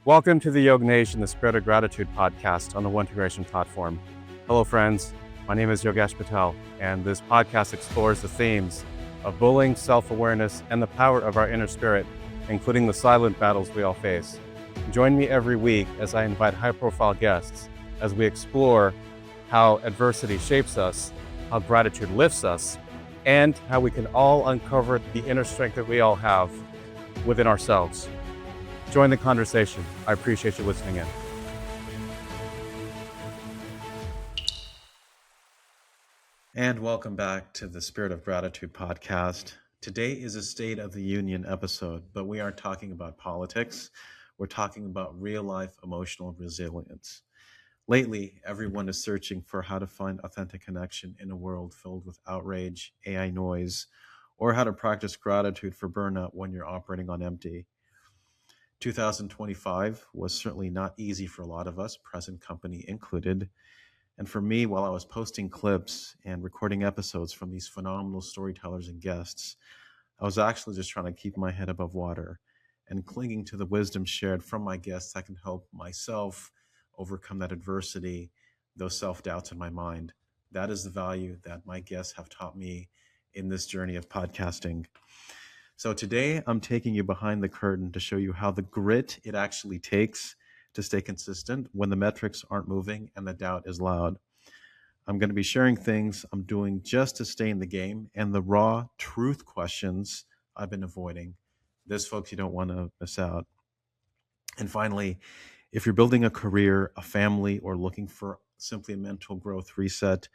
Welcome to the YoggNation, the Spirit of Gratitude podcast on the YoggNation platform. Hello, friends. My name is Yogesh Patel, and this podcast explores the themes of bullying, self-awareness, and the power of our inner spirit, including the silent battles we all face. Join me every week as I invite high-profile guests as we explore how adversity shapes us, how gratitude lifts us, and how we can all uncover the inner strength that we all have within ourselves. Join the conversation. I appreciate you listening in. And welcome back to the Spirit of Gratitude podcast. Today is a State of the Union episode, but we aren't talking about politics. We're talking about real life emotional resilience. Lately, everyone is searching for how to find authentic connection in a world filled with outrage, AI noise, or how to practice gratitude for burnout when you're operating on empty. 2025 was certainly not easy for a lot of us, present company included. And for me, while I was posting clips and recording episodes from these phenomenal storytellers and guests, I was actually just trying to keep my head above water and clinging to the wisdom shared from my guests that can help myself overcome that adversity, those self-doubts in my mind. That is the value that my guests have taught me in this journey of podcasting. So today I'm taking you behind the curtain to show you how the grit it actually takes to stay consistent when the metrics aren't moving and the doubt is loud. I'm going to be sharing things I'm doing just to stay in the game and the raw truth questions I've been avoiding. This, folks, you don't want to miss out. And finally, if you're building a career, a family, or looking for simply a mental growth reset,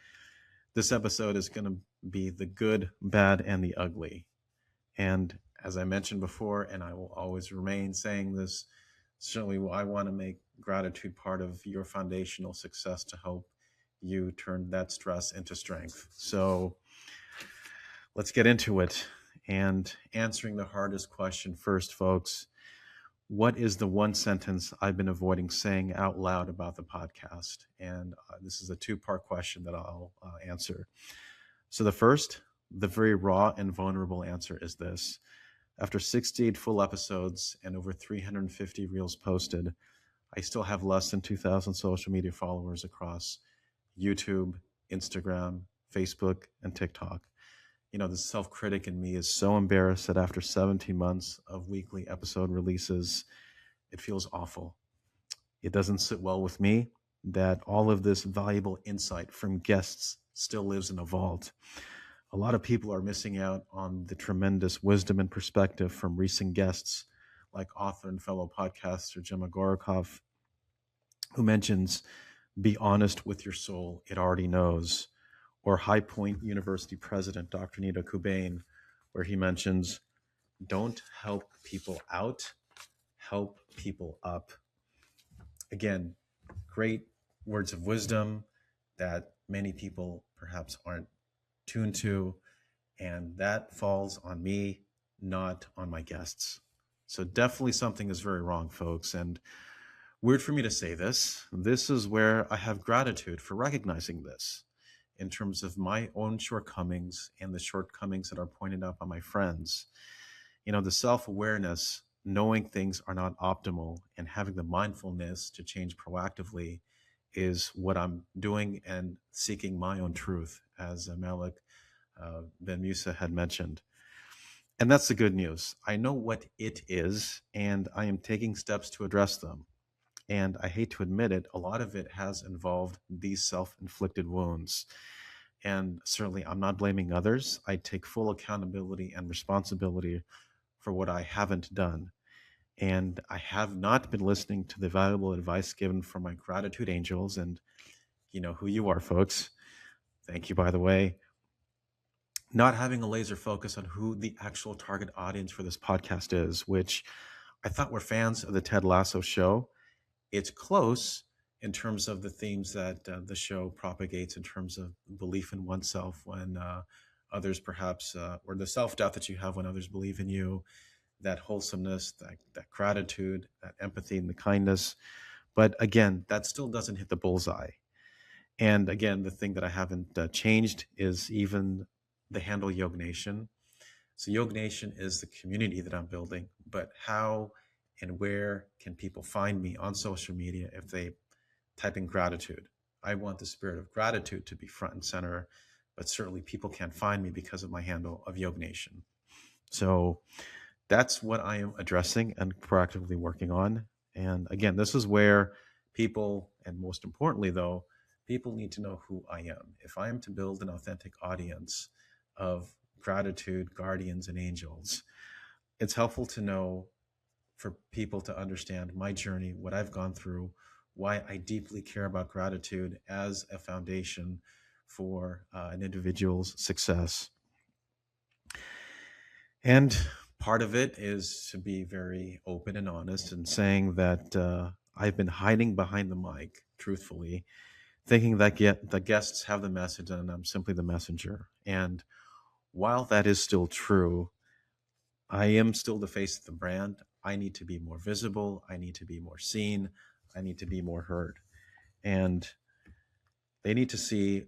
this episode is going to be the good, bad, and the ugly. And as I mentioned before, and I will always remain saying this, certainly I want to make gratitude part of your foundational success to help you turn that stress into strength. So let's get into it. And answering the hardest question first, folks, what is the one sentence I've been avoiding saying out loud about the podcast? And this is a two-part question that I'll answer. So the first, the very raw and vulnerable answer is this. After 68 full episodes and over 350 reels posted, I still have less than 2,000 social media followers across YouTube, Instagram, Facebook, and TikTok. You know, the self-critic in me is so embarrassed that after 17 months of weekly episode releases, it feels awful. It doesn't sit well with me that all of this valuable insight from guests still lives in a vault. A lot of people are missing out on the tremendous wisdom and perspective from recent guests like author and fellow podcaster Gemma Gorokov, who mentions, be honest with your soul, it already knows, or High Point University president Dr. Nida Kubain, where he mentions, don't help people out, help people up. Again, great words of wisdom that many people perhaps aren't tuned to, and that falls on me, not on my guests. So definitely something is very wrong, folks. And weird for me to say this. This is where I have gratitude for recognizing this in terms of my own shortcomings and the shortcomings that are pointed out by my friends. You know, the self-awareness, knowing things are not optimal and having the mindfulness to change proactively is what I'm doing and seeking my own truth, as Malik Ben Musa had mentioned. And that's the good news. I know what it is, and I am taking steps to address them. And I hate to admit it, a lot of it has involved these self-inflicted wounds. And certainly I'm not blaming others. I take full accountability and responsibility for what I haven't done. And I have not been listening to the valuable advice given from my gratitude angels. And you know who you are, folks. Thank you, by the way. Not having a laser focus on who the actual target audience for this podcast is, which I thought were fans of the Ted Lasso show. It's close in terms of the themes that the show propagates in terms of belief in oneself when others perhaps, or the self-doubt that you have when others believe in you, that wholesomeness, that gratitude, that empathy and the kindness. But again, that still doesn't hit the bullseye. And again, the thing that I haven't changed is even the handle YoggNation. So YoggNation is the community that I'm building, but how And where can people find me on social media if they type in gratitude? I want the spirit of gratitude to be front and center, but certainly people can't find me because of my handle of YoggNation. So that's what I am addressing and proactively working on. And again, this is where people, and most importantly, though, people need to know who I am. If I am to build an authentic audience of gratitude, guardians, and angels, it's helpful to know for people to understand my journey, what I've gone through, why I deeply care about gratitude as a foundation for an individual's success. And part of it is to be very open and honest and saying that I've been hiding behind the mic, truthfully, thinking that the guests have the message and I'm simply the messenger. And while that is still true, I am still the face of the brand. I need to be more visible. I need to be more seen. I need to be more heard. And they need to see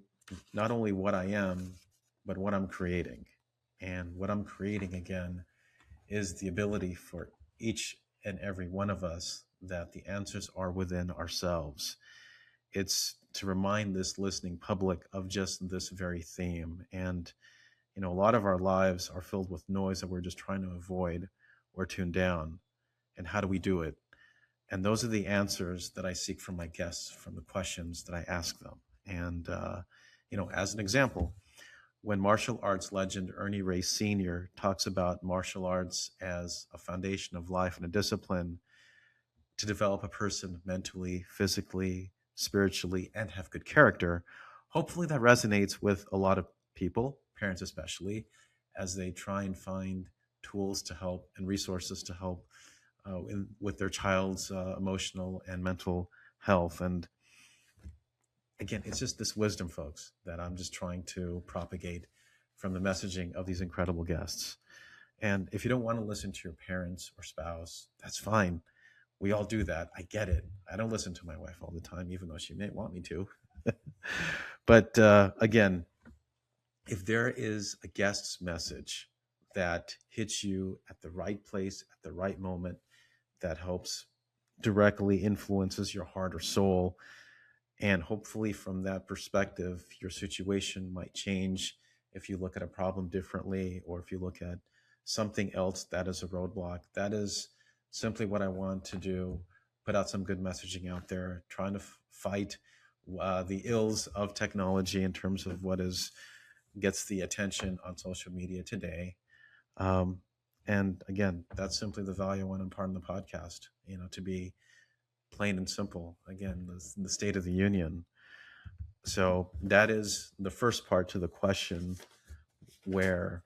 not only what I am, but what I'm creating. And what I'm creating, again, is the ability for each and every one of us that the answers are within ourselves. It's to remind this listening public of just this very theme. And, you know, a lot of our lives are filled with noise that we're just trying to avoid or tune down. And how do we do it? And those are the answers that I seek from my guests, from the questions that I ask them. And, you know, as an example, when martial arts legend Ernie Ray Sr. talks about martial arts as a foundation of life and a discipline to develop a person mentally, physically, spiritually, and have good character, hopefully that resonates with a lot of people, parents especially, as they try and find tools to help and resources to help with their child's emotional and mental health. And again, it's just this wisdom, folks, that I'm just trying to propagate from the messaging of these incredible guests. And if you don't want to listen to your parents or spouse, that's fine. We all do that. I get it. I don't listen to my wife all the time, even though she may want me to. But again, if there is a guest's message that hits you at the right place, at the right moment, that helps directly influences your heart or soul, and hopefully, from that perspective, your situation might change if you look at a problem differently, or if you look at something else that is a roadblock. That is simply what I want to do, put out some good messaging out there, trying to fight the ills of technology in terms of what is gets the attention on social media today. Um, and again, that's simply the value I want to impart in the podcast, you know, to be plain and simple. Again, the State of the Union. So that is the first part to the question, where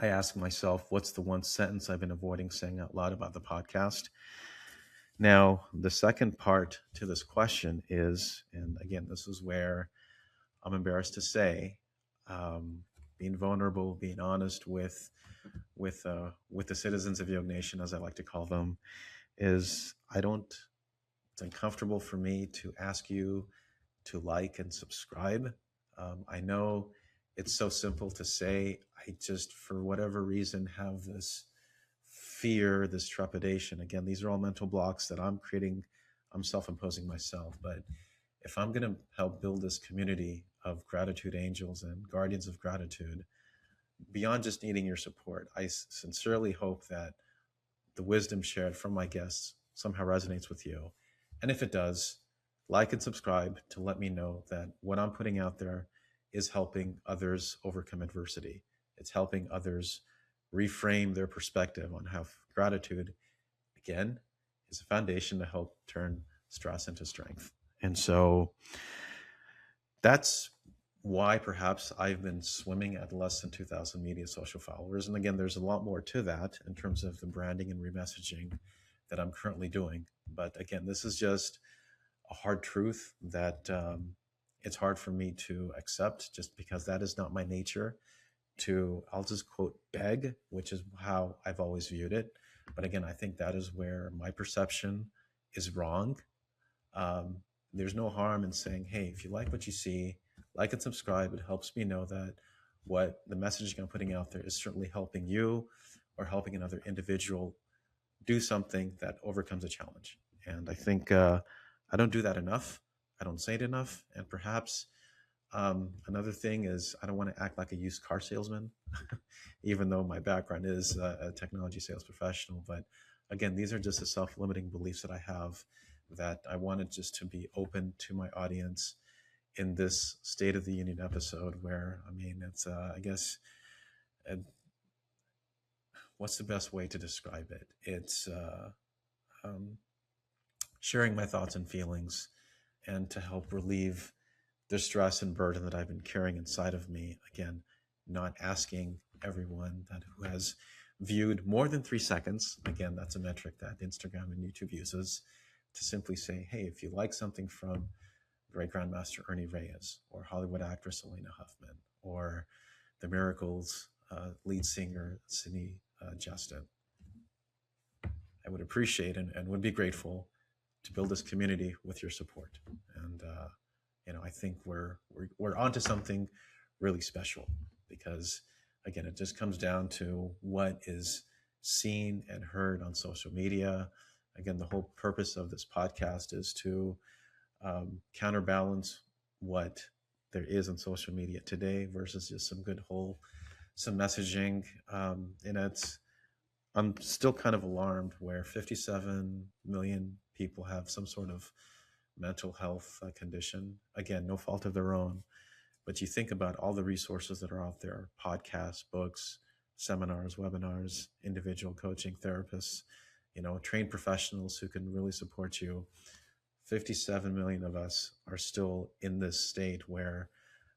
I ask myself, what's the one sentence I've been avoiding saying out loud about the podcast? Now, the second part to this question is, and again, this is where I'm embarrassed to say, being vulnerable, being honest with the citizens of YoggNation, as I like to call them, is I don't. It's uncomfortable for me to ask you to like and subscribe. I know it's so simple to say. I just, for whatever reason, have this fear, this trepidation. Again, these are all mental blocks that I'm creating, I'm self imposing myself. But if I'm going to help build this community of gratitude angels and guardians of gratitude, beyond just needing your support, I sincerely hope that the wisdom shared from my guests somehow resonates with you. And if it does, like and subscribe to let me know that what I'm putting out there is helping others overcome adversity. It's helping others reframe their perspective on how gratitude, again, is a foundation to help turn stress into strength. And so that's why perhaps I've been swimming at less than 2,000 media social followers. And again, there's a lot more to that in terms of the branding and remessaging that I'm currently doing. But again, this is just a hard truth that it's hard for me to accept, just because that is not my nature to, I'll just quote, beg, which is how I've always viewed it. But again, I think that is where my perception is wrong. There's no harm in saying, hey, if you like what you see, like and subscribe. It helps me know that what the messaging I'm putting out there is certainly helping you or helping another individual do something that overcomes a challenge. And I think I don't do that enough. I don't say it enough. And perhaps another thing is I don't want to act like a used car salesman, even though my background is a technology sales professional. But again, these are just the self-limiting beliefs that I have that I wanted just to be open to my audience in this State of the Union episode where, I mean, it's, I guess, uh, what's the best way to describe it? It's um, sharing my thoughts and feelings and to help relieve the stress and burden that I've been carrying inside of me. Again, not asking everyone that who has viewed more than 3 seconds, again, that's a metric that Instagram and YouTube uses, to simply say, hey, if you like something from Great Grandmaster Ernie Reyes or Hollywood actress Elena Huffman or The Miracles lead singer Sydney Justin, I would appreciate and would be grateful to build this community with your support. And I think we're onto something really special because, again, it just comes down to what is seen and heard on social media. Again, the whole purpose of this podcast is to counterbalance what there is on social media today versus just some messaging. And I'm still kind of alarmed where 57 million people have some sort of mental health condition. Again, no fault of their own. But you think about all the resources that are out there: podcasts, books, seminars, webinars, individual coaching, therapists, trained professionals who can really support you. 57 million of us are still in this state where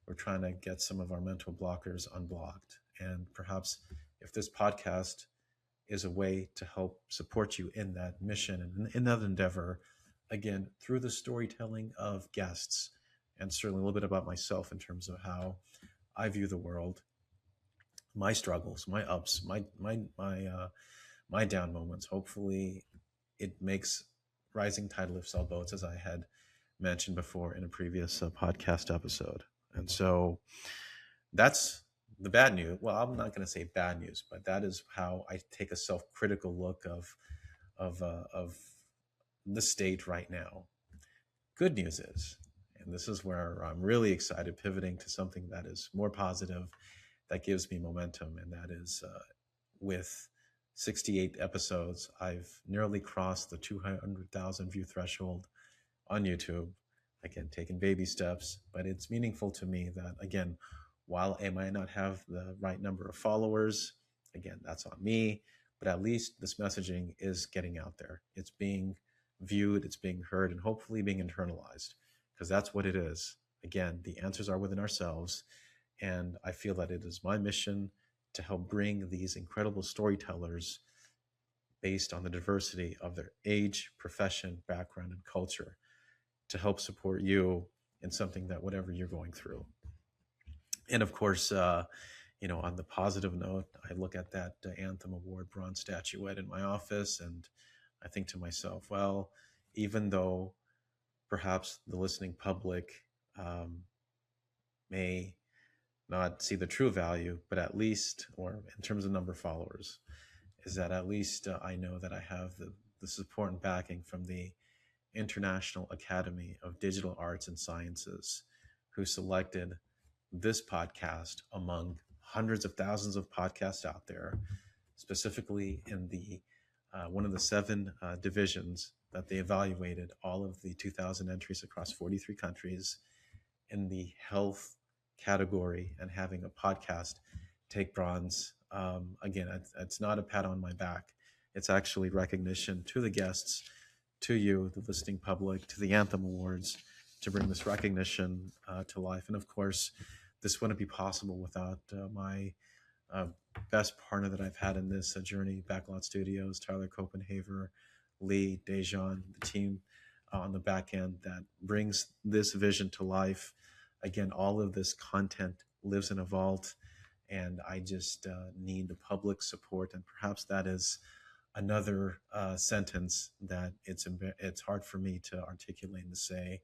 we're trying to get some of our mental blockers unblocked. And perhaps if this podcast is a way to help support you in that mission and in that endeavor, again, through the storytelling of guests, and certainly a little bit about myself in terms of how I view the world, my struggles, my ups, my down moments. Hopefully, it makes rising tide lifts all boats, as I had mentioned before in a previous podcast episode. And so that's the bad news. Well, I'm not going to say bad news, but that is how I take a self-critical look of the state right now. Good news is, and this is where I'm really excited, pivoting to something that is more positive, that gives me momentum, and that is with 68 episodes, I've nearly crossed the 200,000 view threshold on YouTube. Again, taking baby steps, but it's meaningful to me that, again, while I might not have the right number of followers, again, that's on me, but at least this messaging is getting out there. It's being viewed, it's being heard, and hopefully being internalized, because that's what it is. Again, the answers are within ourselves, and I feel that it is my mission to help bring these incredible storytellers based on the diversity of their age, profession, background, and culture to help support you in something that whatever you're going through. And of course, on the positive note, I look at that Anthem Award bronze statuette in my office and I think to myself, well, even though perhaps the listening public may not see the true value, but at least, or in terms of number of followers, is that at least I know that I have the support and backing from the International Academy of Digital Arts and Sciences, who selected this podcast among hundreds of thousands of podcasts out there, specifically in the one of the 7 divisions that they evaluated all of the 2,000 entries across 43 countries in the health category, and having a podcast take bronze. Again, it's not a pat on my back. It's actually recognition to the guests, to you, the listening public, to the Anthem Awards, to bring this recognition to life. And of course, this wouldn't be possible without my best partner that I've had in this journey, Backlot Studios, Tyler Copenhaver, Lee, Dejan, the team on the back end that brings this vision to life. Again, all of this content lives in a vault, and I just need the public support. And perhaps that is another sentence that it's hard for me to articulate and to say.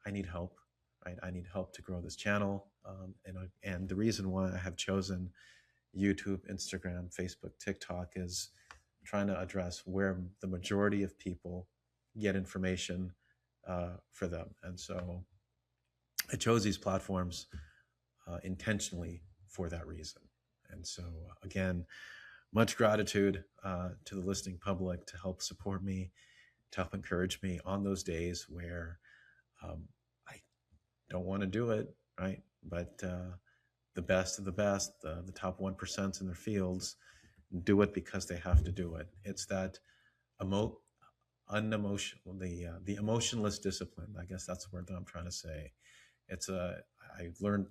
I need help, right? I need help to grow this channel, and the reason why I have chosen YouTube, Instagram, Facebook, TikTok is trying to address where the majority of people get information for them. And so I chose these platforms intentionally for that reason. And so, again, much gratitude to the listening public to help support me, to help encourage me on those days where I don't want to do it, right? But the best of the best, the top 1% in their fields, do it because they have to do it. It's that unemotional, the emotionless discipline. I guess that's the word that I'm trying to say. It's I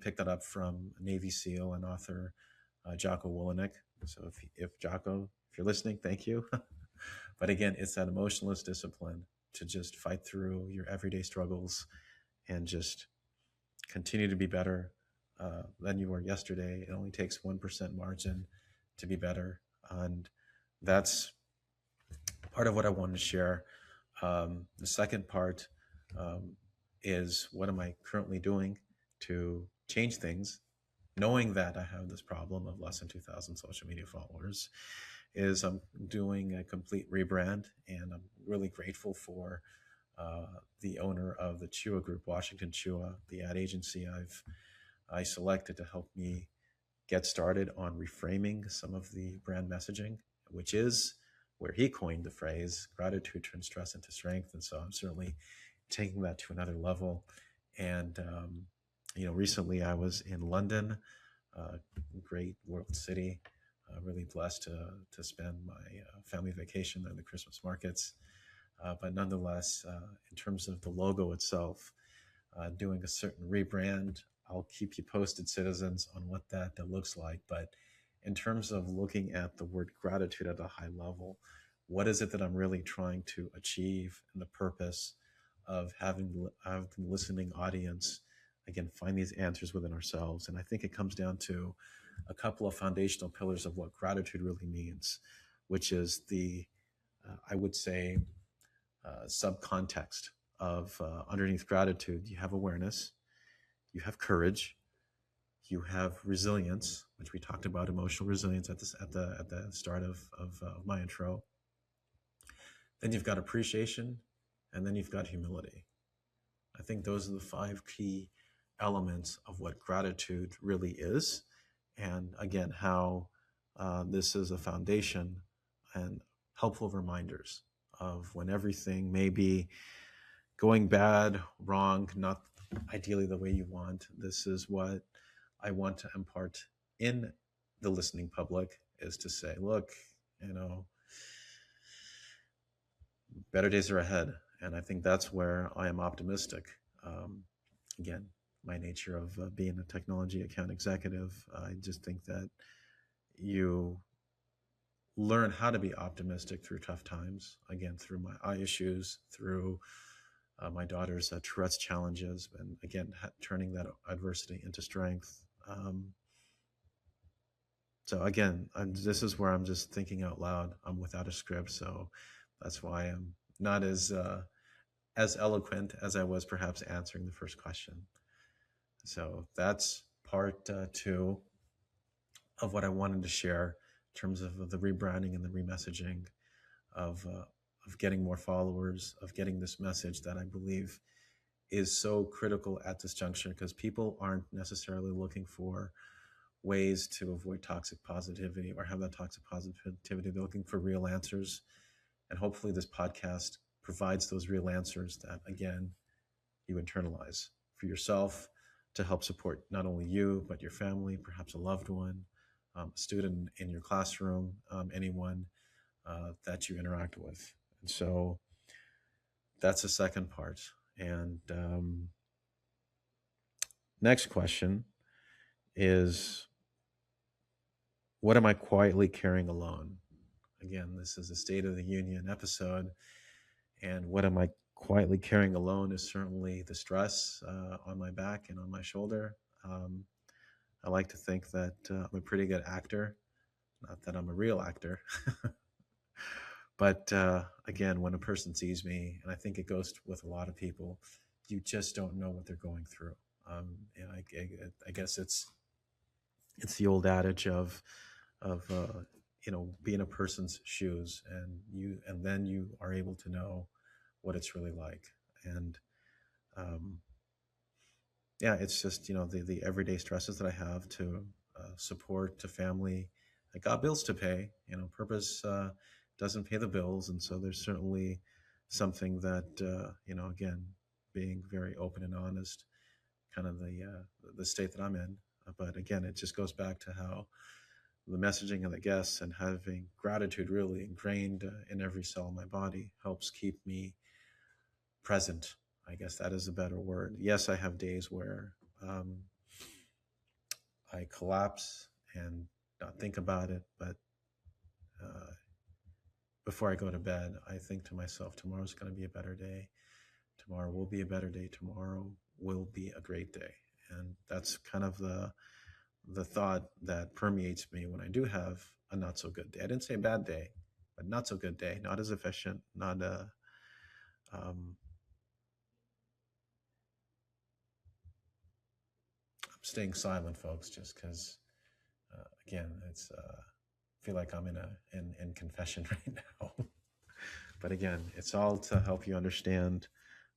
picked that up from Navy SEAL and author Jocko Willenick. So if Jocko, if you're listening, thank you. But again, it's that emotionless discipline to just fight through your everyday struggles and just continue to be better than you were yesterday. It only takes 1% margin to be better. And that's part of what I wanted to share. The second part is what am I currently doing to change things, knowing that I have this problem of less than 2,000 social media followers, is I'm doing a complete rebrand, and I'm really grateful for the owner of the Chua Group, Washington Chua, the ad agency I selected to help me get started on reframing some of the brand messaging, which is where he coined the phrase gratitude turns stress into strength. And so I'm certainly taking that to another level. And recently I was in London, great world city, really blessed to spend my family vacation at the Christmas markets. But nonetheless, in terms of the logo itself, doing a certain rebrand. I'll keep you posted, citizens, on what that looks like. But in terms of looking at the word gratitude at a high level, what is it that I'm really trying to achieve, and the purpose of having the listening audience, again, find these answers within ourselves. And I think it comes down to a couple of foundational pillars of what gratitude really means, which is I would say, subcontext of underneath gratitude. You have awareness, you have courage, you have resilience, which we talked about emotional resilience at the start of my intro. Then you've got appreciation, and then you've got humility. I think those are the 5 key elements of what gratitude really is, and again, how this is a foundation and helpful reminders of when everything may be going bad, wrong, not ideally the way you want. This is what I want to impart in the listening public, is to say, look, better days are ahead. And I think that's where I am optimistic. Again, my nature of being a technology account executive, I just think that you learn how to be optimistic through tough times. Again, through my eye issues, through my daughter's Tourette's challenges, and again, turning that adversity into strength. So again, this is where I'm just thinking out loud. I'm without a script, so that's why I'm not as eloquent as I was perhaps answering the first question. So that's part 2 of what I wanted to share in terms of the rebranding and the remessaging of getting more followers, of getting this message that I believe is so critical at this juncture, because people aren't necessarily looking for ways to avoid toxic positivity or have that toxic positivity. They're looking for real answers. And hopefully this podcast provides those real answers that, again, you internalize for yourself to help support not only you, but your family, perhaps a loved one, a student in your classroom, anyone that you interact with. And so that's the second part. And next question is, what am I quietly carrying alone? Again, this is a State of the Union episode. And what am I quietly carrying alone is certainly the stress on my back and on my shoulder. I like to think that I'm a pretty good actor. Not that I'm a real actor. But again, when a person sees me, and I think it goes with a lot of people, you just don't know what they're going through. And I guess it's the old adage of be in a person's shoes, and then you are able to know what it's really like. And um, yeah, it's just the everyday stresses that I have to support to family. I got bills to pay. Purpose doesn't pay the bills, and so there's certainly something that again, being very open and honest, kind of the state that I'm in. But again, it just goes back to how the messaging of the guests and having gratitude really ingrained in every cell of my body helps keep me present. I guess that is a better word. Yes, I have days where um, I collapse and not think about it, but uh, before I go to bed, I think to myself, tomorrow's going to be a better day. Tomorrow will be a better day. Tomorrow will be a great day. And that's kind of the thought that permeates me when I do have a not so good day. I didn't say bad day, but not so good day, not as efficient, not um, I'm staying silent, folks, just because again, it's I feel like I'm in confession right now. But again, it's all to help you understand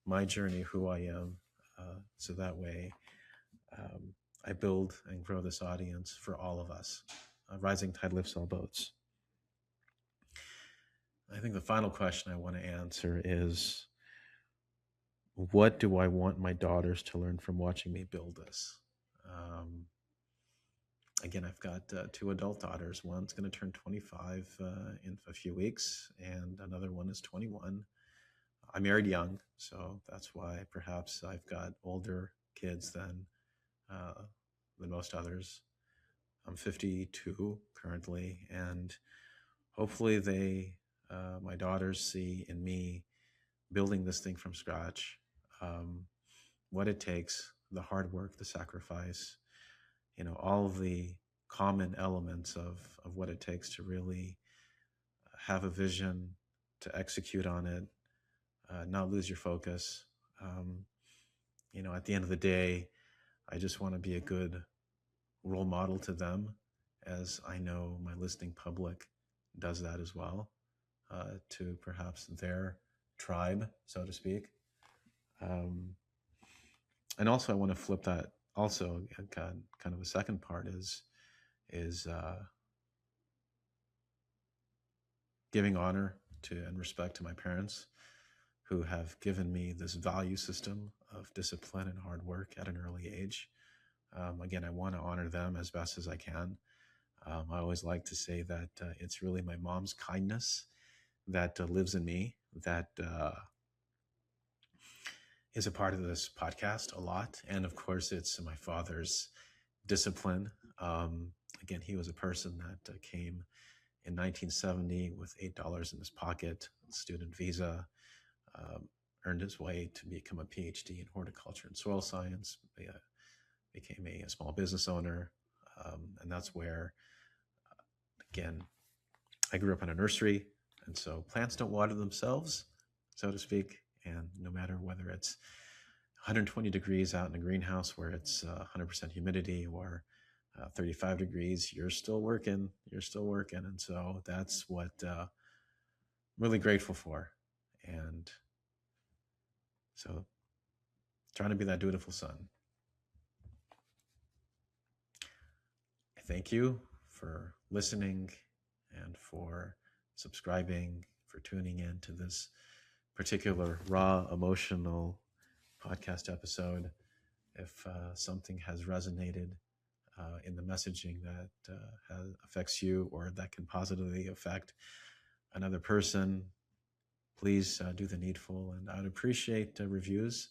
my journey, who I am, so that way I build and grow this audience for all of us. Rising tide lifts all boats. I think the final question I want to answer is, what do I want my daughters to learn from watching me build this? Again, I've got two adult daughters. One's going to turn 25 in a few weeks, and another one is 21. I married young, so that's why perhaps I've got older kids uh, than most others. I'm 52 currently, and hopefully my daughters see in me building this thing from scratch, um, what it takes, the hard work, the sacrifice, all of the common elements of what it takes to really have a vision, to execute on it, not lose your focus. Um, at the end of the day, I just want to be a good role model to them, as I know my listening public does that as well, to perhaps their tribe, so to speak. And also, I want to flip that. Also, kind of a second part is giving honor to and respect to my parents, who have given me this value system of discipline and hard work at an early age. Again, I want to honor them as best as I can. I always like to say that it's really my mom's kindness that lives in me, that is a part of this podcast a lot. And of course, it's my father's discipline. Again, he was a person that came in 1970 with $8 in his pocket, student visa, earned his way to become a PhD in horticulture and soil science, became a small business owner. And that's where, again, I grew up in a nursery. And so plants don't water themselves, so to speak. And no matter whether it's 120 degrees out in a greenhouse where it's 100% humidity, or 35 degrees, you're still working. And so that's what I'm really grateful for. And so trying to be that dutiful son. I thank you for listening and for subscribing, for tuning in to this particular raw, emotional podcast episode. If something has resonated in the messaging that affects you, or that can positively affect another person, please do the needful. And I'd appreciate reviews